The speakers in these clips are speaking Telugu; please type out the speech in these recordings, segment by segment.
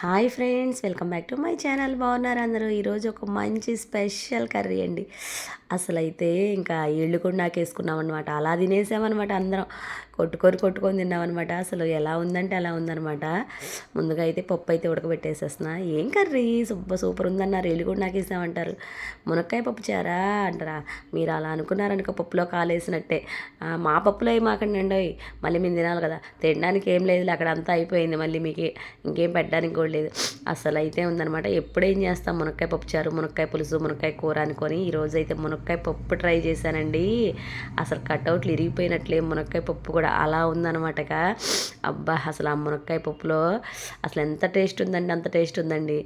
Hi friends, welcome back to my channel. బాగున్నారు అందరూ? ఈరోజు ఒక మంచి స్పెషల్ కర్రీ అండి. అసలైతే ఇంకా ఇళ్ళు కూడా నాకేసుకున్నాం అనమాట. అలా తినేసామన్నమాట అందరం. కొట్టుకొని తిన్నామన్నమాట. అసలు ఎలా ఉందంటే అలా ఉందన్నమాట. ముందుగా అయితే పప్పు అయితే ఉడకబెట్టేసేస్తున్నా. ఏం కర్రీ సూపర్ ఉందన్నారు, ఇళ్ళు కూడా నాకేసామంటారు. మునక్కాయ పప్పు చారా అంటారా? మీరు అలా అనుకున్నారనుకో, పప్పులో కాలేసినట్టే. మా పప్పులో ఏం మాకండి, మళ్ళీ మేము తినాలి కదా. తినడానికి ఏం లేదు, అక్కడ అంతా అయిపోయింది. మళ్ళీ మీకు ఇంకేం పెట్టడానికి కూడా లేదు. అసలు అయితే ఉందనమాట. ఎప్పుడేం చేస్తాం, మునక్కాయ పప్పు చారు, మునక్కాయ పులుసు, మునక్కాయ కూర అనుకొని ఈరోజు అయితే మునక్కాయ పప్పు ట్రై చేశానండి. అసలు కట్అవుట్లు ఇరిగిపోయినట్లే మునక్కాయ పప్పు కూడా అలా ఉందనమాటక. అబ్బా, అసలు ఆ మునక్కాయ పప్పులో అసలు ఎంత టేస్ట్ ఉందండి, అంత టేస్ట్ ఉందండి.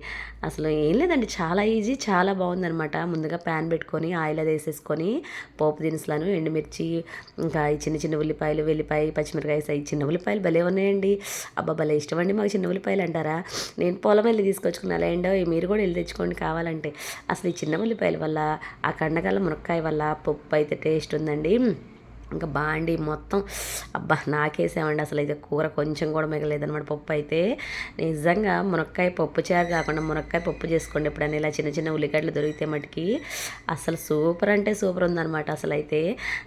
అసలు ఏం లేదండి, చాలా ఈజీ, చాలా బాగుందనమాట. ముందుగా ప్యాన్ పెట్టుకొని ఆయిల్ అది వేసేసుకొని పోపు దినుసులను, ఎండుమిర్చి, ఇంకా ఈ చిన్న చిన్న ఉల్లిపాయలు, వెల్లిపాయ, పచ్చిమిరకాయ సైజు చిన్న ఉల్లిపాయలు భలే ఉన్నాయండి. అబ్బా, భలే ఇష్టం అండి మాకు చిన్న ఉల్లిపాయలు అంటారా. నేను పొలం వెళ్ళి తీసుకొచ్చుకున్నా ఏంటో, మీరు కూడా వెళ్ళి తెచ్చుకోండి కావాలంటే. అసలు ఈ చిన్న ఉల్లిపాయల వల్ల, ఆ కండగల మునక్కాయ వల్ల పప్పు అయితే టేస్ట్ ఉందండి. ఇంకా బాండి మొత్తం అబ్బా నాకేసామండి. అసలు అయితే కూర కొంచెం కూడా మిగలేదనమాట. పప్పు అయితే నిజంగా మునక్కాయ పప్పు చారు కాకుండా మునక్కాయ పప్పు చేసుకోండి ఎప్పుడైనా. ఇలా చిన్న చిన్న ఉల్లిగడ్డలు దొరికితే మటుకి అసలు సూపర్ అంటే సూపర్ ఉందనమాట. అసలు అయితే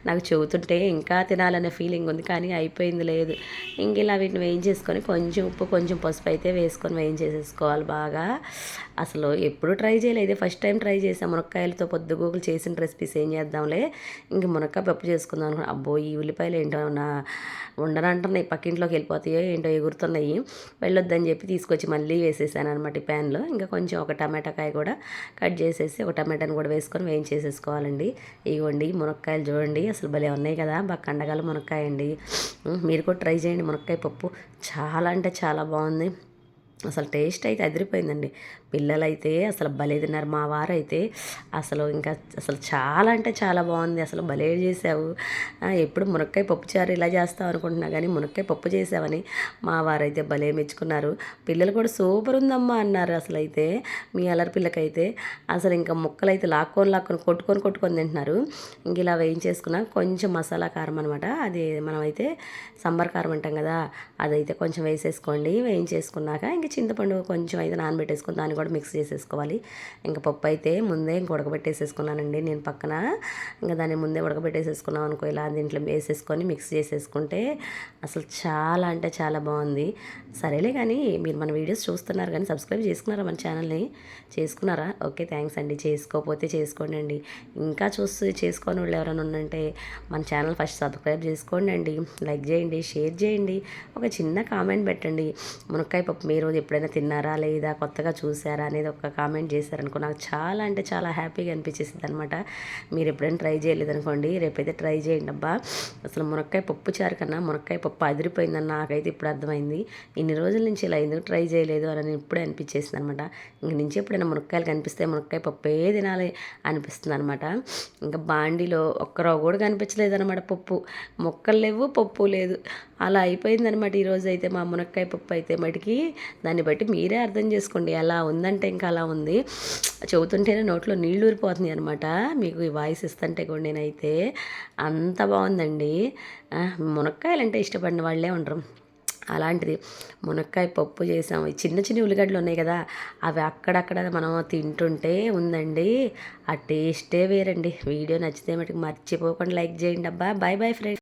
నాకు చెబుతుంటే ఇంకా తినాలనే ఫీలింగ్ ఉంది, కానీ అయిపోయింది లేదు. ఇంక ఇలా వీటిని వేయించేసుకొని కొంచెం ఉప్పు, కొంచెం పసుపు అయితే వేసుకొని వేయించేసేసుకోవాలి బాగా. అసలు ఎప్పుడు ట్రై చేయలేదు, ఫస్ట్ టైం ట్రై చేసాం. మునక్కాయలతో పొద్దుగూకులు చేసిన రెసిపీస్ ఏం చేద్దాంలే, ఇంక మునక్కాయ పప్పు చేసుకుందాం అనుకున్నాను. అబ్బో, ఈ ఉల్లిపాయలు ఏంటో ఉండనంటున్నాయి, పక్కింట్లోకి వెళ్ళిపోతాయో ఏంటో ఎగురుతున్నాయి. వెళ్ళొద్దని చెప్పి తీసుకొచ్చి మళ్ళీ వేసేసాను అనమాట ఈ ప్యాన్లో. ఇంకా కొంచెం ఒక టమాటాకాయ కూడా కట్ చేసేసి ఒక టమాటాని కూడా వేసుకొని వేయించేసేసుకోవాలండి. ఇవ్వండి మునక్కాయలు చూడండి, అసలు భలే ఉన్నాయి కదా, బాగా కండగల మునక్కాయ అండి. మీరు కూడా ట్రై చేయండి మునక్కాయ పప్పు, చాలా అంటే చాలా బాగుంది. అసలు టేస్ట్ అయితే అదిరిపోయిందండి. పిల్లలైతే అసలు భలే తిన్నారు. మా వారైతే అసలు ఇంకా అసలు చాలా అంటే చాలా బాగుంది, అసలు భలే చేసావు, ఎప్పుడు మునక్కాయ పప్పు చారు ఇలా చేస్తావు అనుకుంటున్నా, కానీ మునక్కాయ పప్పు చేసావని మా వారైతే భలే మెచ్చుకున్నారు. పిల్లలు కూడా సూపర్ ఉందమ్మా అన్నారు. అసలు అయితే మీ అల్లరి పిల్లకైతే అసలు ఇంకా ముక్కలు అయితే లాక్కొని కొట్టుకొని తింటున్నారు. ఇంక ఇలా వేయించేసుకున్నా కొంచెం మసాలా కారం అనమాట, అది మనమైతే సాంబార్ కారం అంటాం కదా, అదైతే కొంచెం వేసేసుకోండి. వేయించేసుకున్నాక ఇంక చింతపండు కొంచెం అయితే నానబెట్టేసుకుని దాన్ని కూడా మిక్స్ చేసేసుకోవాలి. ఇంకా పప్పు అయితే ముందే ఇంక ఉడకబెట్టేసేసుకున్నానండి నేను పక్కన. ఇంకా దాన్ని ముందే ఉడకబెట్టేసేసుకున్నాం అనుకో, ఇలా దీంట్లో వేసేసుకొని మిక్స్ చేసేసుకుంటే అసలు చాలా అంటే చాలా బాగుంది. సరేలే, కానీ మీరు మన వీడియోస్ చూస్తున్నారు కానీ సబ్స్క్రైబ్ చేసుకున్నారా మన ఛానల్ని? చేసుకున్నారా? ఓకే, థ్యాంక్స్ అండి. చేసుకోకపోతే చేసుకోండి అండి. ఇంకా చేసుకోని వాళ్ళు ఎవరైనా ఉన్నంటే మన ఛానల్ ఫస్ట్ సబ్స్క్రైబ్ చేసుకోండి అండి, లైక్ చేయండి, షేర్ చేయండి, ఒక చిన్న కామెంట్ పెట్టండి. మునక్కాయ పప్పు మీరు ఎప్పుడైనా తిన్నారా లేదా, కొత్తగా చూసారా అనేది ఒక కామెంట్ చేశారనుకో, నాకు చాలా అంటే చాలా హ్యాపీగా అనిపించేసింది అనమాట. మీరు ఎప్పుడైనా ట్రై చేయలేదనుకోండి, రేపైతే ట్రై చేయండి. అబ్బా, అసలు మునక్కాయ పప్పు చారు కన్నా మునక్కాయ పప్పు అదిరిపోయిందని నాకైతే ఇప్పుడు అర్థమైంది. ఇన్ని రోజుల నుంచి ఇలా ఎందుకు ట్రై చేయలేదు అని ఇప్పుడే అనిపించేసింది అనమాట. ఇంక నుంచి ఎప్పుడైనా మునక్కాయలు కనిపిస్తే మునక్కాయ పప్పే తినాలి అనిపిస్తుంది అనమాట. ఇంకా బాండీలో ఒక్కరో కూడా కనిపించలేదు అనమాట. పప్పు మొక్కలు లేవు, పప్పు లేదు, అలా అయిపోయిందనమాట ఈరోజు అయితే మా మునక్కాయ పప్పు అయితే మటుకి. దాన్ని బట్టి మీరే అర్థం చేసుకోండి, ఎలా ఉందంటే ఇంకా అలా ఉంది. చెబుతుంటేనే నోట్లో నీళ్ళు ఊరిపోతున్నాయి అనమాట. మీకు ఈ వాయిస్ ఇస్తుంటే కూడా నేనైతే అంత బాగుందండి. మునక్కాయలు అంటే ఇష్టపడిన వాళ్ళే ఉండరు. అలాంటిది మునక్కాయ పప్పు చేసాము. చిన్న చిన్న ఉల్లిగడ్డలు ఉన్నాయి కదా, అవి అక్కడక్కడ మనం తింటుంటే ఉందండి ఆ టేస్టే వేరండి. వీడియో నచ్చితే మటుకు మర్చిపోకుండా లైక్ చేయండి. అబ్బా, బాయ్ బాయ్ ఫ్రెండ్స్.